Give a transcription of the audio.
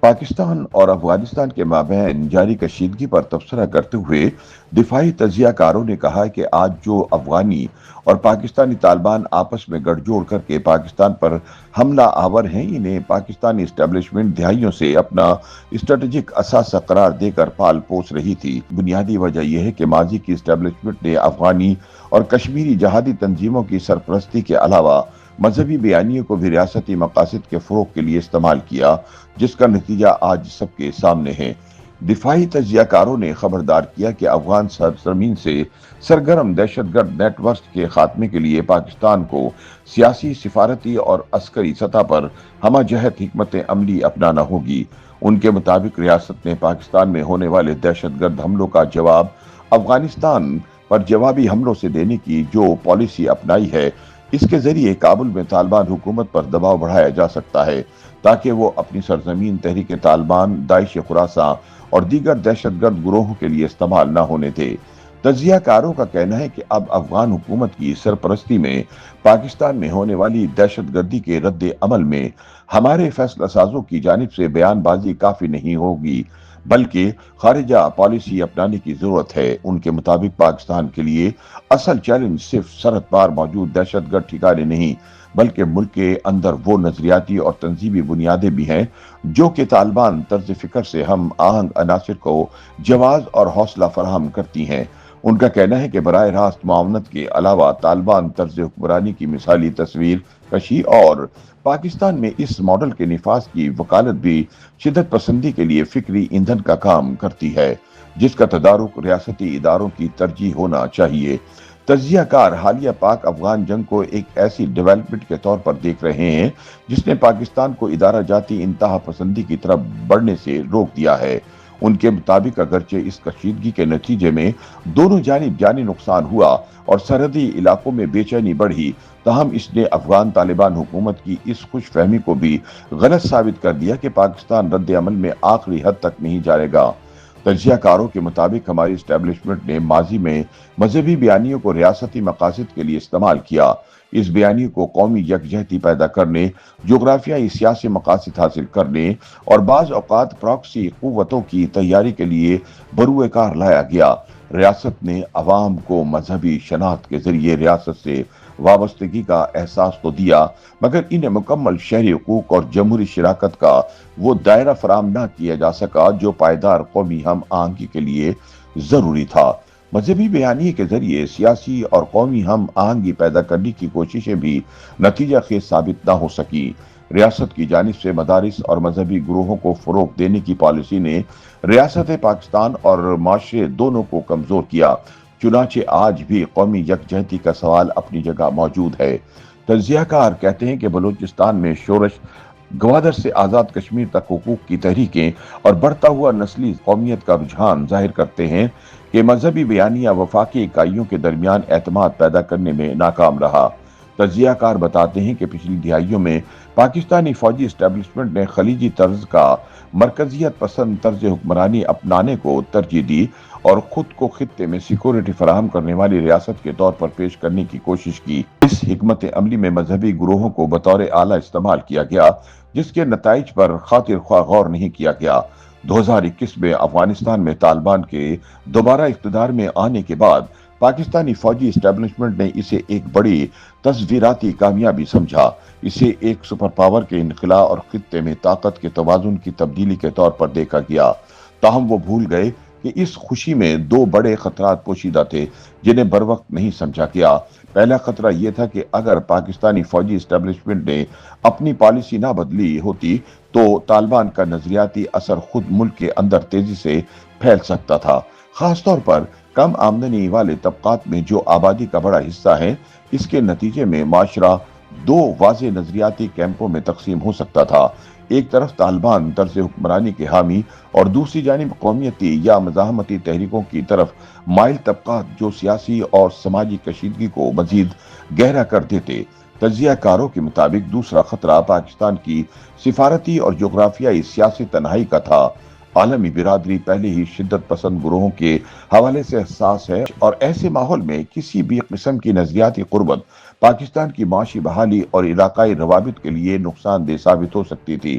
پاکستان اور افغانستان کے مابین جاری کشیدگی پر تبصرہ کرتے ہوئے دفاعی تجزیہ کاروں نے کہا کہ آج جو افغانی اور پاکستانی طالبان آپس میں گٹھ جوڑ کر کے پاکستان پر حملہ آور ہیں، انہیں پاکستانی اسٹیبلشمنٹ دہائیوں سے اپنا اسٹریٹجک اثاثہ قرار دے کر پال پوس رہی تھی۔ بنیادی وجہ یہ ہے کہ ماضی کی اسٹیبلشمنٹ نے افغانی اور کشمیری جہادی تنظیموں کی سرپرستی کے علاوہ مذہبی بیانیوں کو بھی ریاستی مقاصد کے فروغ کے لیے استعمال کیا، جس کا نتیجہ آج سب کے سامنے ہے۔ دفاعی تجزیہ کاروں نے خبردار کیا کہ افغان سرزمین سے سرگرم دہشت گرد نیٹ ورکس کے خاتمے کے لیے پاکستان کو سیاسی، سفارتی اور عسکری سطح پر ہمہ جہت حکمت عملی اپنانا ہوگی۔ ان کے مطابق ریاست نے پاکستان میں ہونے والے دہشت گرد حملوں کا جواب افغانستان پر جوابی حملوں سے دینے کی جو پالیسی اپنائی ہے، اس کے ذریعے کابل میں طالبان حکومت پر دباؤ بڑھایا جا سکتا ہے تاکہ وہ اپنی سرزمین تحریک طالبان، داعش خراساں اور دیگر دہشت گرد گروہوں کے لیے استعمال نہ ہونے دے۔ تجزیہ کاروں کا کہنا ہے کہ اب افغان حکومت کی سرپرستی میں پاکستان میں ہونے والی دہشت گردی کے رد عمل میں ہمارے فیصلہ سازوں کی جانب سے بیان بازی کافی نہیں ہوگی، بلکہ خارجہ پالیسی اپنانے کی ضرورت ہے۔ ان کے مطابق پاکستان کے لیے اصل چیلنج صرف سرحد پار موجود دہشت گرد ٹھکانے نہیں، بلکہ ملک کے اندر وہ نظریاتی اور تنظیمی بنیادیں بھی ہیں جو کہ طالبان طرز فکر سے ہم آہنگ عناصر کو جواز اور حوصلہ فراہم کرتی ہیں۔ ان کا کہنا ہے کہ براہ راست معاونت کے علاوہ طالبان طرز حکمرانی کی مثالی تصویر کشی اور پاکستان میں اس ماڈل کے نفاذ کی وکالت بھی شدت پسندی کے لیے فکری ایندھن کا کام کرتی ہے، جس کا تدارک ریاستی اداروں کی ترجیح ہونا چاہیے۔ تجزیہ کار حالیہ پاک افغان جنگ کو ایک ایسی ڈیولپمنٹ کے طور پر دیکھ رہے ہیں جس نے پاکستان کو ادارہ جاتی انتہا پسندی کی طرف بڑھنے سے روک دیا ہے۔ ان کے مطابق اگرچہ اس کشیدگی کے نتیجے میں دونوں جانب جانی نقصان ہوا اور سرحدی علاقوں میں بے چینی بڑھی، تاہم اس نے افغان طالبان حکومت کی اس خوش فہمی کو بھی غلط ثابت کر دیا کہ پاکستان رد عمل میں آخری حد تک نہیں جائے گا۔ تجزیہ کاروں کے مطابق ہماری اسٹیبلشمنٹ نے ماضی میں مذہبی بیانیوں کو ریاستی مقاصد کے لیے استعمال کیا۔ اس بیانیوں کو قومی یکجہتی پیدا کرنے، جغرافیائی سیاسی مقاصد حاصل کرنے اور بعض اوقات پراکسی قوتوں کی تیاری کے لیے بروئے کار لایا گیا۔ ریاست نے عوام کو مذہبی شناخت کے ذریعے ریاست سے وابستگی کا احساس تو دیا، مگر انہیں مکمل شہری حقوق اور جمہوری شراکت کا وہ دائرہ فراہم نہ کیا جا سکا جو پائیدار قومی ہم آہنگی کے لیے ضروری تھا۔ مذہبی بیانیے کے ذریعے سیاسی اور قومی ہم آہنگی پیدا کرنے کی کوششیں بھی نتیجہ خیز ثابت نہ ہو سکی۔ ریاست کی جانب سے مدارس اور مذہبی گروہوں کو فروغ دینے کی پالیسی نے ریاست پاکستان اور معاشرے دونوں کو کمزور کیا، چنانچہ آج بھی قومی یکجہتی کا سوال اپنی جگہ موجود ہے۔ تجزیہ کار کہتے ہیں کہ بلوچستان میں شورش، گوادر سے آزاد کشمیر تک حقوق کی تحریکیں اور بڑھتا ہوا نسلی قومیت کا رجحان ظاہر کرتے ہیں کہ مذہبی بیانیہ وفاقی اکائیوں کے درمیان اعتماد پیدا کرنے میں ناکام رہا۔ تجزیہ کار بتاتے ہیں کہ پچھلی دہائیوں میں پاکستانی فوجی اسٹیبلشمنٹ نے خلیجی طرز کا مرکزیت پسند طرز حکمرانی اپنانے کو ترجیح دی اور خود کو خطے میں سیکورٹی فراہم کرنے والی ریاست کے طور پر پیش کرنے کی کوشش کی۔ اس حکمت عملی میں مذہبی گروہوں کو بطور آلہ استعمال کیا گیا، جس کے نتائج پر خاطر خواہ غور نہیں کیا گیا۔ 2021 میں افغانستان میں طالبان کے دوبارہ اقتدار میں آنے کے بعد پاکستانی فوجی اسٹیبلشمنٹ نے اسے ایک بڑی تصویراتی کامیابی سمجھا۔ اسے ایک سپر پاور کے انخلا اور خطے میں طاقت کے توازن کی تبدیلی کے طور پر دیکھا گیا۔ تاہم وہ بھول گئے کہ اس خوشی میں دو بڑے خطرات پوشیدہ تھے جنہیں بروقت نہیں سمجھا گیا۔ پہلا خطرہ یہ تھا کہ اگر پاکستانی فوجی اسٹیبلشمنٹ نے اپنی پالیسی نہ بدلی ہوتی تو طالبان کا نظریاتی اثر خود ملک کے اندر تیزی سے پھیل سکتا تھا، خاص طور پر کم آمدنی والے طبقات میں جو آبادی کا بڑا حصہ ہے۔ اس کے نتیجے میں معاشرہ دو واضح نظریاتی کیمپوں میں تقسیم ہو سکتا تھا، ایک طرف طالبان طرز حکمرانی کے حامی اور دوسری جانب قومیتی یا مزاحمتی تحریکوں کی طرف مائل طبقات جو سیاسی اور سماجی کشیدگی کو مزید گہرا کر دیتے۔ تجزیہ کاروں کے مطابق دوسرا خطرہ پاکستان کی سفارتی اور جغرافیائی سیاسی تنہائی کا تھا۔ عالمی برادری پہلے ہی شدت پسند گروہوں کے حوالے سے حساس ہے اور ایسے ماحول میں کسی بھی قسم کی نظریاتی قربت پاکستان کی معاشی بحالی اور علاقائی روابط کے لیے نقصان دہ ثابت ہو سکتی تھی۔